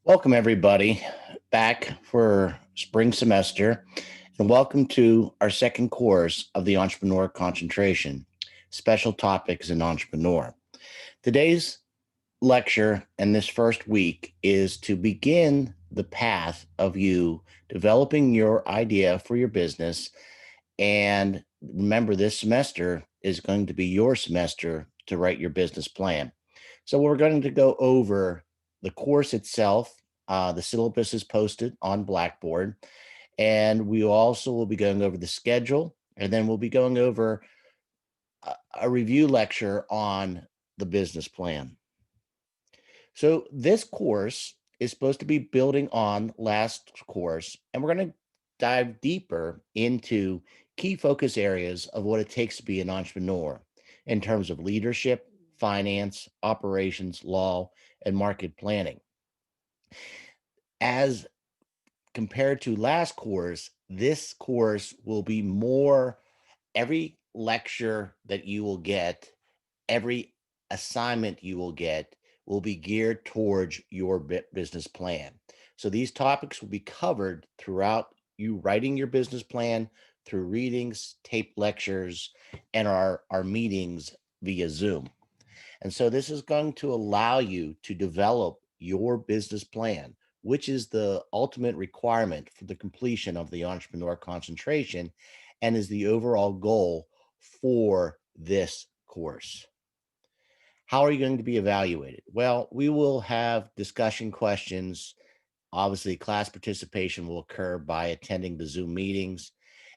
Welcome, everybody, back for spring semester, and welcome to our second course of the Entrepreneur Concentration Special Topics in Entrepreneur. Today's lecture and this first week is to begin the path of you developing your idea for your business. And remember, this semester is going to be your semester to write your business plan. So we're going to go over the course itself. The syllabus is posted on Blackboard, and we also will be going over the schedule, and then we'll be going over a review lecture on the business plan. So this course is supposed to be building on last course, and we're going to dive deeper into key focus areas of what it takes to be an entrepreneur in terms of leadership, finance, operations, law, and market planning. As compared to last course, this course will be more every lecture that you will get, every assignment you will get will be geared towards your business plan. So these topics will be covered throughout you writing your business plan through readings, tape lectures, and our meetings via Zoom. And so this is going to allow you to develop your business plan, which is the ultimate requirement for the completion of the entrepreneur concentration and is the overall goal for this course. How are you going to be evaluated? Well, we will have discussion questions. Obviously, class participation will occur by attending the Zoom meetings,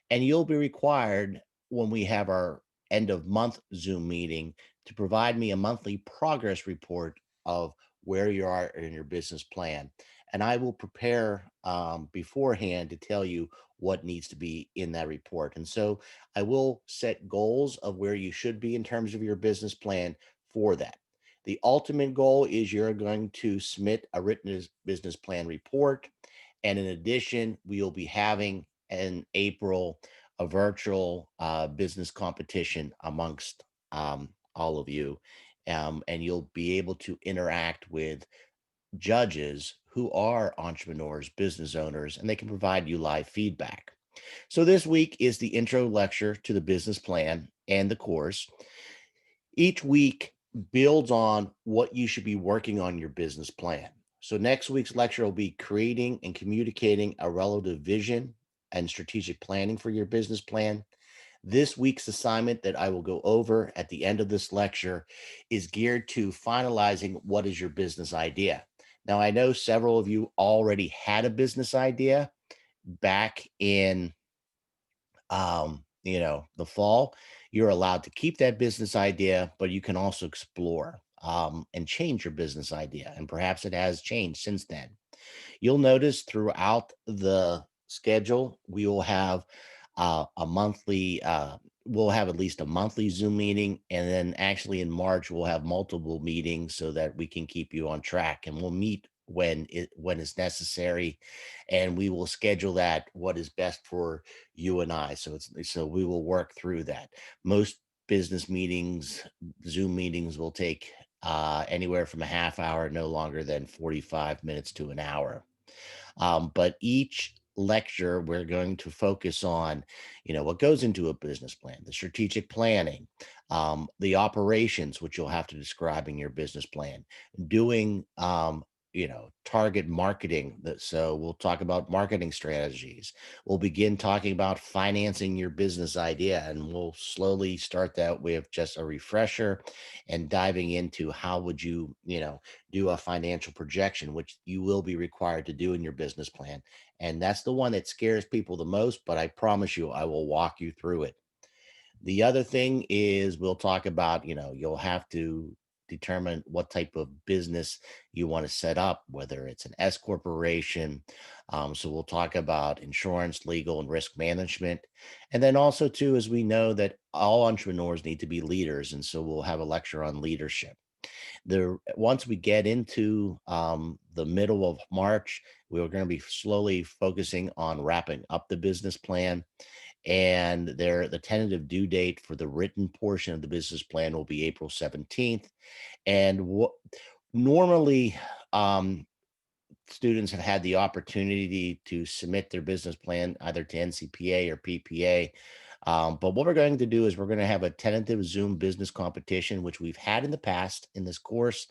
and you'll be required when we have our end of month Zoom meeting to provide me a monthly progress report of where you are in your business plan. And I will prepare beforehand to tell you what needs to be in that report. And so I will set goals of where you should be in terms of your business plan for that. The ultimate goal is you're going to submit a written business plan report. And in addition, we will be having in April a virtual business competition amongst all of you. And you'll be able to interact with judges who are entrepreneurs, business owners, and they can provide you live feedback. So this week is the intro lecture to the business plan and the course. Each week builds on what you should be working on your business plan. So next week's lecture will be creating and communicating a relative vision and strategic planning for your business plan. This week's assignment that I will go over at the end of this lecture is geared to finalizing what is your business idea. Now, I know several of you already had a business idea back in the fall. You're allowed to keep that business idea, but you can also explore and change your business idea. And perhaps it has changed since then. You'll notice throughout the schedule, we will have a monthly, we'll have at least a monthly Zoom meeting. And then actually in March, we'll have multiple meetings so that we can keep you on track. And we'll meet when it's necessary, and we will schedule that what is best for you and I. So we will work through that. Most business meetings, Zoom meetings, will take anywhere from a half hour, no longer than 45 minutes to an hour. But each lecture, we're going to focus on, what goes into a business plan, the strategic planning, the operations, which you'll have to describe in your business plan, doing, target marketing. So we'll talk about marketing strategies. We'll begin talking about financing your business idea, and we'll slowly start that with just a refresher and diving into how would you, do a financial projection, which you will be required to do in your business plan. And that's the one that scares people the most, but I promise you, I will walk you through it. The other thing is we'll talk about, you'll have to determine what type of business you want to set up, whether it's an S corporation. So we'll talk about insurance, legal, and risk management. And then also too, as we know that all entrepreneurs need to be leaders. And so we'll have a lecture on leadership. Once we get into the middle of March, we're going to be slowly focusing on wrapping up the business plan. And the tentative due date for the written portion of the business plan will be April 17th. And normally, um, students have had the opportunity to submit their business plan either to NCPA or PPA. But what we're going to do is we're going to have a tentative Zoom business competition, which we've had in the past in this course.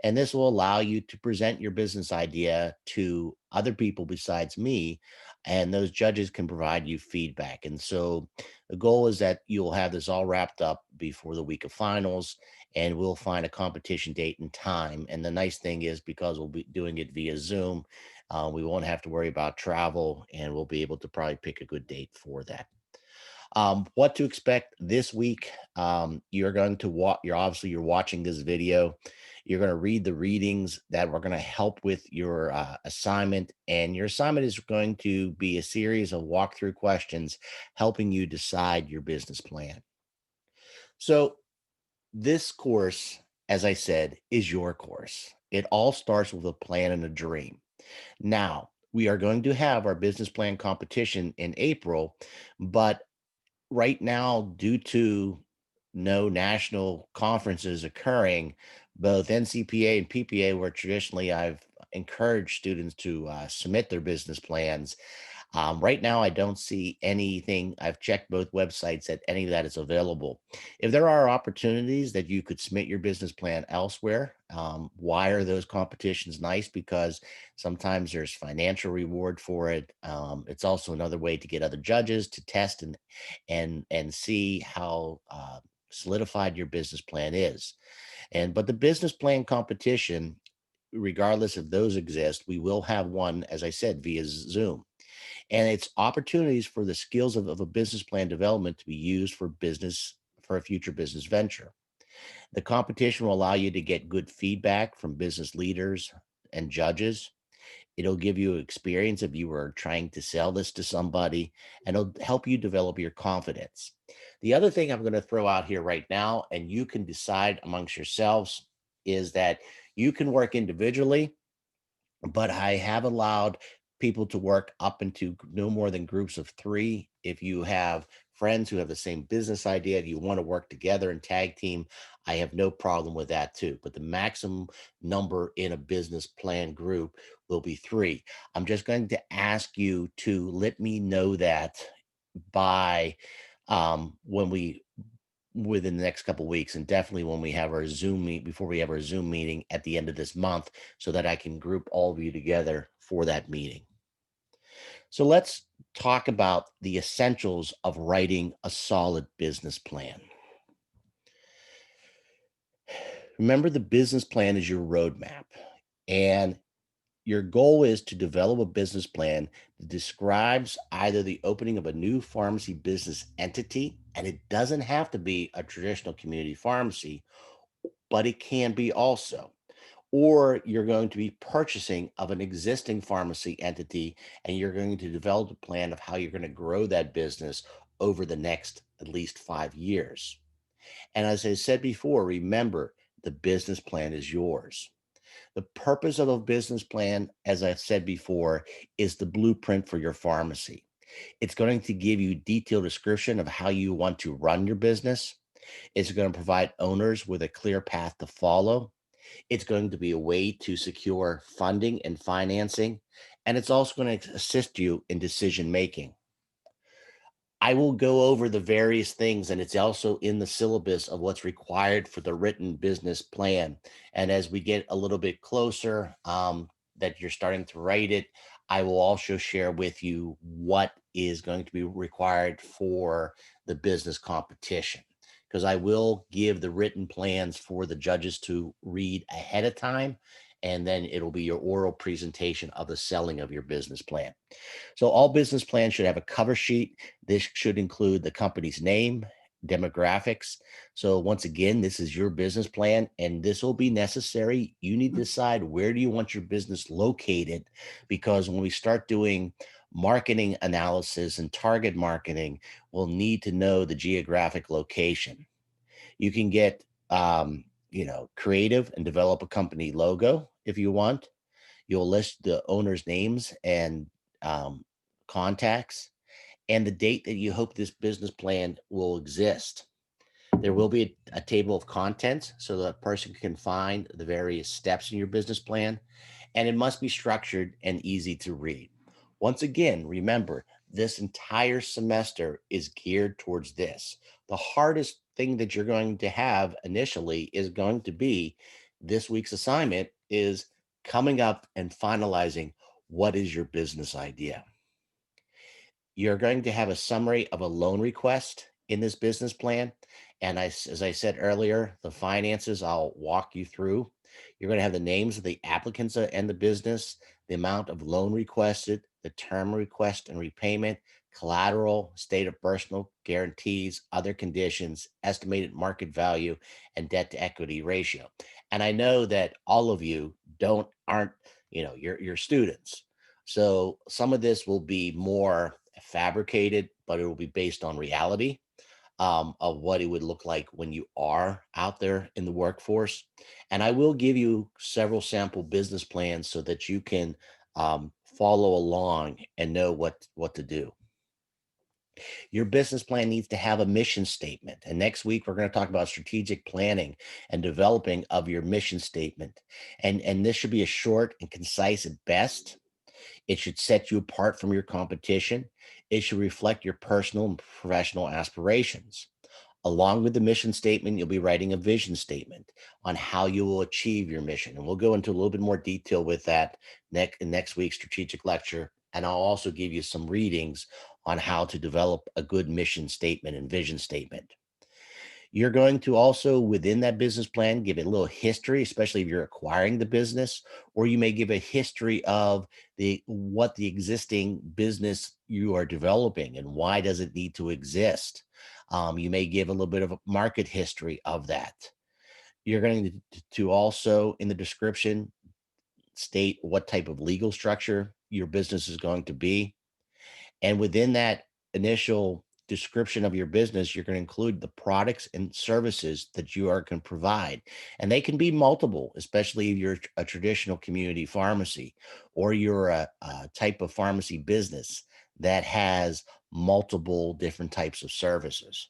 And this will allow you to present your business idea to other people besides me. And those judges can provide you feedback. And so the goal is that you'll have this all wrapped up before the week of finals, and we'll find a competition date and time. And the nice thing is, because we'll be doing it via Zoom, we won't have to worry about travel, and we'll be able to probably pick a good date for that. What to expect this week? You're going to watch. You're watching this video. You're going to read the readings that are going to help with your assignment, and your assignment is going to be a series of walkthrough questions, helping you decide your business plan. So this course, as I said, is your course. It all starts with a plan and a dream. Now, we are going to have our business plan competition in April, but right now, due to no national conferences occurring, both NCPA and PPA, where traditionally I've encouraged students to submit their business plans, right now, I don't see anything. I've checked both websites that any of that is available. If there are opportunities that you could submit your business plan elsewhere, why are those competitions nice? Because sometimes there's financial reward for it. It's also another way to get other judges to test and see how solidified your business plan is. But the business plan competition, regardless if those exist, we will have one, as I said, via Zoom, and it's opportunities for the skills of a business plan development to be used for a future business venture. The competition will allow you to get good feedback from business leaders and judges. It'll give you experience if you were trying to sell this to somebody, and it'll help you develop your confidence. The other thing I'm going to throw out here right now, and you can decide amongst yourselves, is that you can work individually, but I have allowed people to work up into no more than groups of three. If you have friends who have the same business idea, if you want to work together and tag team, I have no problem with that too. But the maximum number in a business plan group will be three. I'm just going to ask you to let me know that by when we within the next couple weeks, and definitely when we have our Zoom meet before we have our Zoom meeting at the end of this month, so that I can group all of you together for that meeting. So let's talk about the essentials of writing a solid business plan. Remember, the business plan is your roadmap, and your goal is to develop a business plan that describes either the opening of a new pharmacy business entity, and it doesn't have to be a traditional community pharmacy, but it can be also. Or you're going to be purchasing of an existing pharmacy entity, and you're going to develop a plan of how you're going to grow that business over the next at least 5 years. And as I said before, remember, the business plan is yours. The purpose of a business plan, as I said before, is the blueprint for your pharmacy. It's going to give you detailed description of how you want to run your business. It's going to provide owners with a clear path to follow. It's going to be a way to secure funding and financing, and it's also going to assist you in decision making. I will go over the various things, and it's also in the syllabus of what's required for the written business plan. And as we get a little bit closer, that you're starting to write it, I will also share with you what is going to be required for the business competition. Because I will give the written plans for the judges to read ahead of time, and then it'll be your oral presentation of the selling of your business plan. So all business plans should have a cover sheet. This should include the company's name, demographics. So once again, this is your business plan, and this will be necessary. You need to decide, where do you want your business located? Because when we start doing marketing analysis and target marketing, we'll need to know the geographic location. You can get creative and develop a company logo if you want. You'll list the owner's names and um, contacts, and the date that you hope this business plan will exist. There will be a table of contents so that a person can find the various steps in your business plan. and it must be structured and easy to read. Once again, remember, this entire semester is geared towards this. The hardest thing that you're going to have initially is going to be this week's assignment is coming up and finalizing what is your business idea. You're going to have a summary of a loan request in this business plan. And as I said earlier, the finances I'll walk you through. You're going to have the names of the applicants and the business, the amount of loan requested, the term request and repayment, collateral, state of personal guarantees, other conditions, estimated market value, and debt to equity ratio. And I know that all of you aren't, you're students. So some of this will be more fabricated, but it will be based on reality of what it would look like when you are out there in the workforce. And I will give you several sample business plans so that you can follow along and know what to do. Your business plan needs to have a mission statement. And next week, we're going to talk about strategic planning and developing of your mission statement. And this should be a short and concise at best. It should set you apart from your competition. It should reflect your personal and professional aspirations. Along with the mission statement, you'll be writing a vision statement on how you will achieve your mission. And we'll go into a little bit more detail with that in next week's strategic lecture. And I'll also give you some readings on how to develop a good mission statement and vision statement. You're going to also, within that business plan, give it a little history, especially if you're acquiring the business, or you may give a history of what the existing business you are developing and why does it need to exist. You may give a little bit of a market history of that. You're going to also, in the description, state what type of legal structure your business is going to be. And within that initial description of your business, you're going to include the products and services that you are going to provide. And they can be multiple, especially if you're a traditional community pharmacy or you're a type of pharmacy business that has multiple different types of services.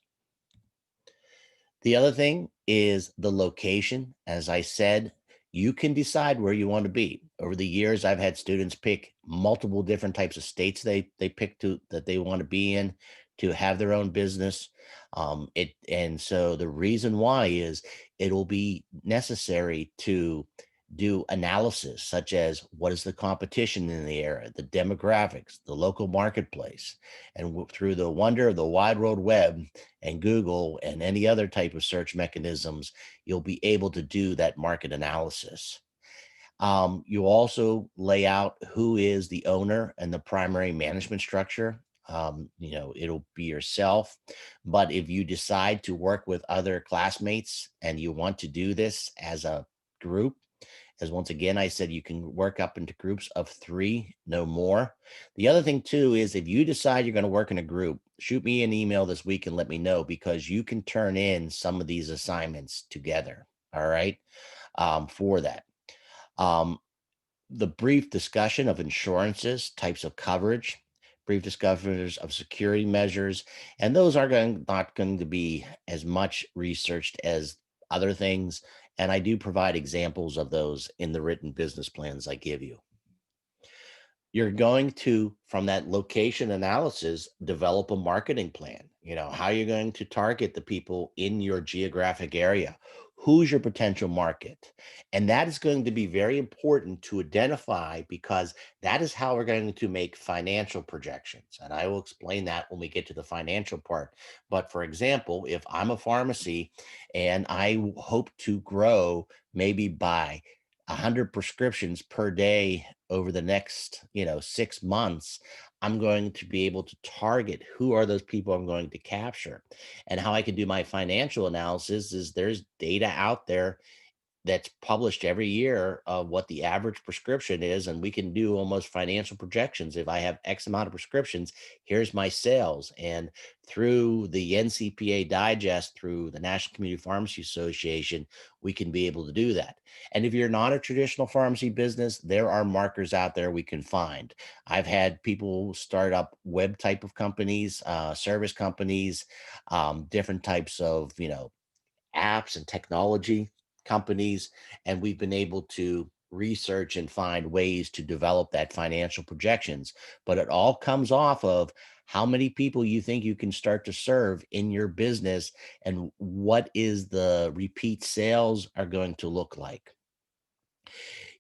The other thing is the location. As I said, you can decide where you want to be. Over the years, I've had students pick multiple different types of states they pick to that they want to be in to have their own business. And so the reason why is it'll be necessary to do analysis such as what is the competition in the area, the demographics, the local marketplace, and through the wonder of the wide world web and Google and any other type of search mechanisms, you'll be able to do that market analysis. You also lay out who is the owner and the primary management structure. It'll be yourself. But if you decide to work with other classmates and you want to do this as a group, as once again, I said you can work up into groups of 3, no more. The other thing too is if you decide you're going to work in a group, shoot me an email this week and let me know because you can turn in some of these assignments together. All right. For that. Um, the brief discussion of insurances, types of coverage, brief discussions of security measures, and those are not going to be as much researched as other things. And I do provide examples of those in the written business plans I give you. You're going to, from that location analysis, develop a marketing plan. How you're going to target the people in your geographic area. Who's your potential market? And that is going to be very important to identify because that is how we're going to make financial projections. And I will explain that when we get to the financial part. But for example, if I'm a pharmacy and I hope to grow maybe by 100 prescriptions per day over the next 6 months, I'm going to be able to target who are those people I'm going to capture. And how I can do my financial analysis is there's data out there that's published every year of what the average prescription is, and we can do almost financial projections. If I have X amount of prescriptions, here's my sales. And through the NCPA digest, through the National Community Pharmacy Association, we can be able to do that. And if you're not a traditional pharmacy business, there are markers out there we can find. I've had people start up web type of companies, service companies, different types of apps and technology companies, and we've been able to research and find ways to develop that financial projections. But it all comes off of how many people you think you can start to serve in your business and what is the repeat sales are going to look like.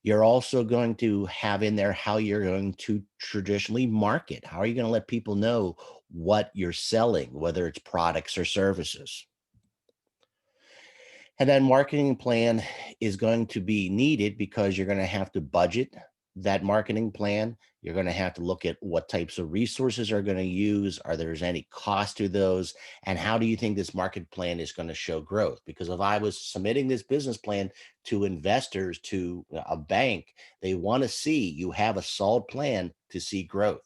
You're also going to have in there how you're going to traditionally market. How are you going to let people know what you're selling, whether it's products or services? And then marketing plan is going to be needed because you're going to have to budget that marketing plan. You're going to have to look at what types of resources are going to use. Are there's any cost to those? And how do you think this market plan is going to show growth? Because if I was submitting this business plan to investors, to a bank, they want to see you have a solid plan to see growth.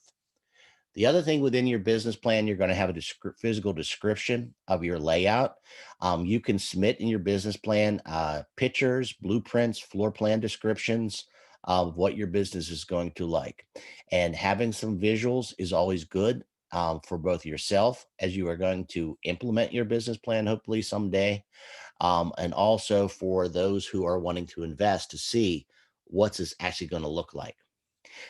The other thing within your business plan, you're going to have a physical description of your layout. You can submit in your business plan pictures, blueprints, floor plan descriptions of what your business is going to like. And having some visuals is always good for both yourself as you are going to implement your business plan, hopefully someday, and also for those who are wanting to invest to see what's this actually going to look like.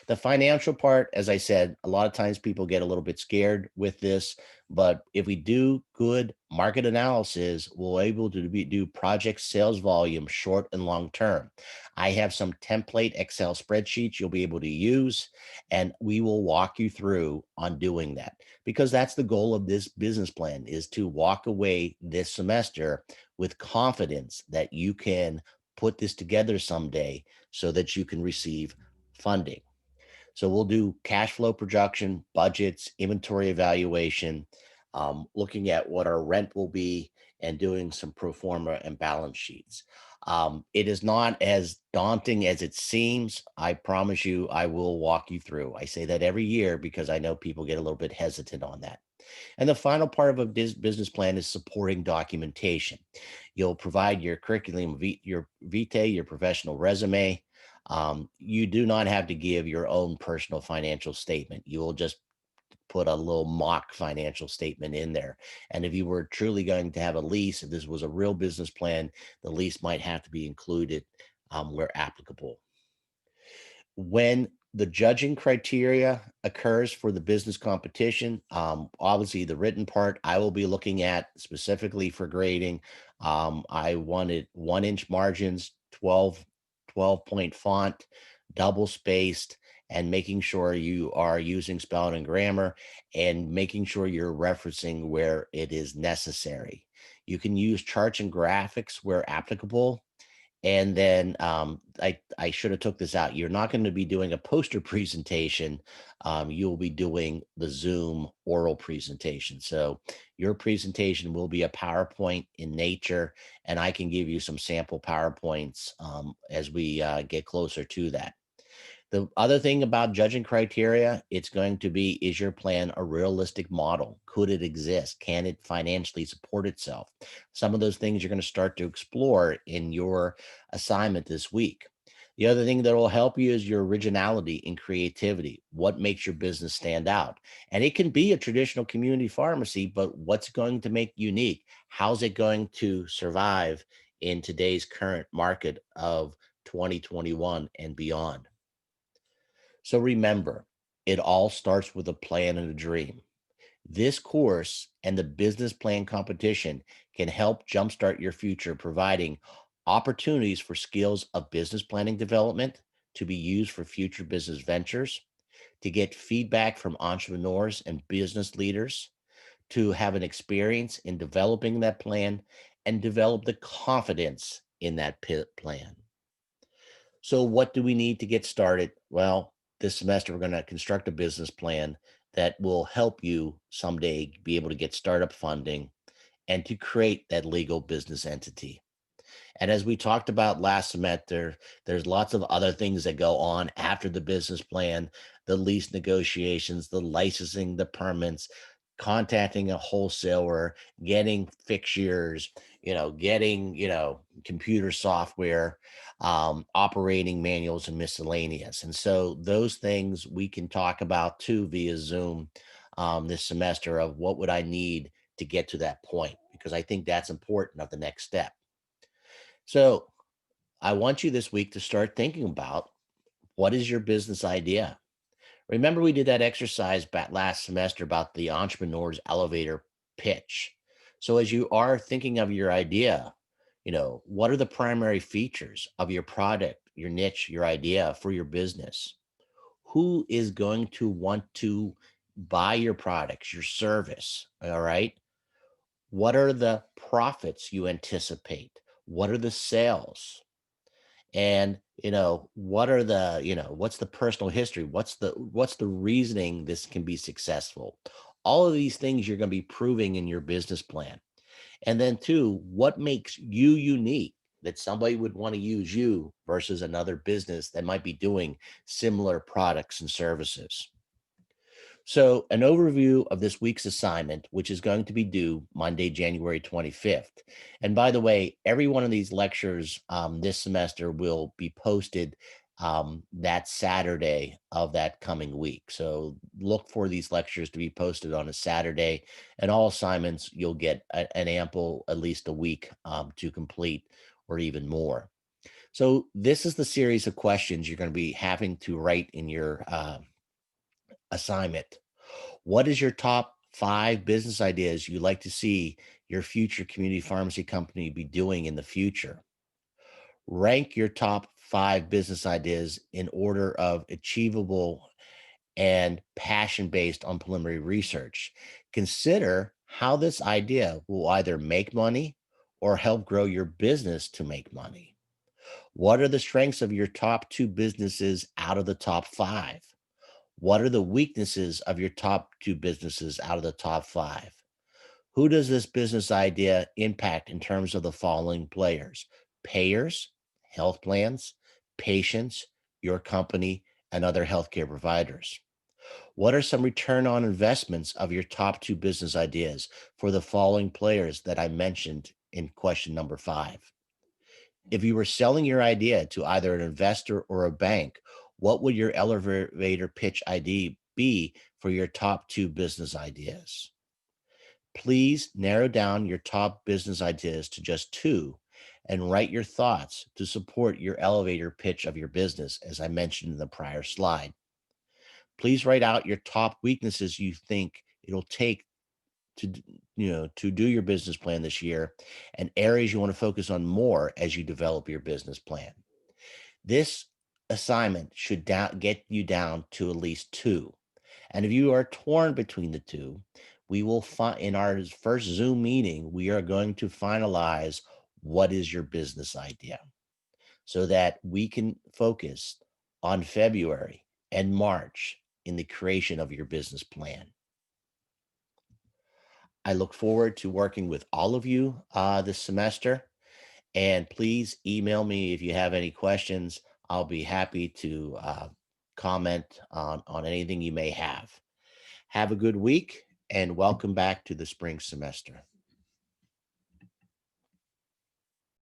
The financial part, as I said, a lot of times people get a little bit scared with this, but if we do good market analysis, we're able to do project sales volume short and long term. I have some template Excel spreadsheets you'll be able to use, and we will walk you through on doing that because that's the goal of this business plan is to walk away this semester with confidence that you can put this together someday so that you can receive funding. So we'll do cash flow projection, budgets, inventory evaluation, looking at what our rent will be, and doing some pro forma and balance sheets. It is not as daunting as it seems. I promise you, I will walk you through. I say that every year because I know people get a little bit hesitant on that. And the final part of a business plan is supporting documentation. You'll provide your curriculum, your vitae, your professional resume. You do not have to give your own personal financial statement. You will just put a little mock financial statement in there. And if you were truly going to have a lease, if this was a real business plan, the lease might have to be included where applicable. When the judging criteria occurs for the business competition, obviously the written part I will be looking at specifically for grading. I wanted 1 inch margins, 12 point font, double spaced, and making sure you are using spelling and grammar and making sure you're referencing where it is necessary. You can use charts and graphics where applicable, and then I should have took this out. You're not going to be doing a poster presentation. You'll be doing the Zoom oral presentation. So your presentation will be a PowerPoint in nature, and I can give you some sample PowerPoints as we get closer to that. The other thing about judging criteria, it's going to be, is your plan a realistic model? Could it exist? Can it financially support itself? Some of those things you're going to start to explore in your assignment this week. The other thing that will help you is your originality and creativity. What makes your business stand out? And it can be a traditional community pharmacy, but what's going to make unique? How's it going to survive in today's current market of 2021 and beyond? So remember, it all starts with a plan and a dream. This course and the business plan competition can help jumpstart your future, providing opportunities for skills of business planning development to be used for future business ventures, to get feedback from entrepreneurs and business leaders, to have an experience in developing that plan and develop the confidence in that plan. So, what do we need to get started? Well, this semester, we're going to construct a business plan that will help you someday be able to get startup funding and to create that legal business entity. And as we talked about last semester, there's lots of other things that go on after the business plan, the lease negotiations, the licensing, the permits, contacting a wholesaler, getting fixtures, getting, computer software, operating manuals and miscellaneous. And so those things we can talk about too via Zoom this semester of what would I need to get to that point, because I think that's important of the next step. So I want you this week to start thinking about what is your business idea? Remember, we did that exercise back last semester about the entrepreneur's elevator pitch. So, as you are thinking of your idea, what are the primary features of your product, your niche, your idea for your business? Who is going to want to buy your products, your service? All right. What are the profits you anticipate? What are the sales? And what are what's the personal history, what's the reasoning this can be successful? All of these things you're going to be proving in your business plan. And then two, what makes you unique that somebody would want to use you versus another business that might be doing similar products and services? So, an overview of this week's assignment, which is going to be due Monday, January 25th. And by the way, every one of these lectures this semester will be posted that Saturday of that coming week. So, look for these lectures to be posted on a Saturday, and all assignments you'll get an ample, at least a week to complete or even more. So, this is the series of questions you're going to be having to write in your assignment. What is your top 5 business ideas you'd like to see your future community pharmacy company be doing in the future? Rank your top 5 business ideas in order of achievable and passion based on preliminary research. Consider how this idea will either make money or help grow your business to make money. What are the strengths of your top 2 businesses out of the top 5? What are the weaknesses of your top 2 businesses out of the top 5? Who does this business idea impact in terms of the following players: payers, health plans, patients, your company, and other healthcare providers? What are some return on investments of your top 2 business ideas for the following players that I mentioned in question number 5? If you were selling your idea to either an investor or a bank, what would your elevator pitch ID be for your top 2 business ideas? Please narrow down your top business ideas to just 2 and write your thoughts to support your elevator pitch of your business, as I mentioned in the prior slide. Please write out your top weaknesses you think it'll take to do your business plan this year, and areas you want to focus on more as you develop your business plan. This assignment should get you down to at least 2. And if you are torn between the 2, we will find in our first Zoom meeting, we are going to finalize what is your business idea so that we can focus on February and March in the creation of your business plan. I look forward to working with all of you this semester. And please email me if you have any questions. I'll be happy to comment on anything you may have. Have a good week and welcome back to the spring semester.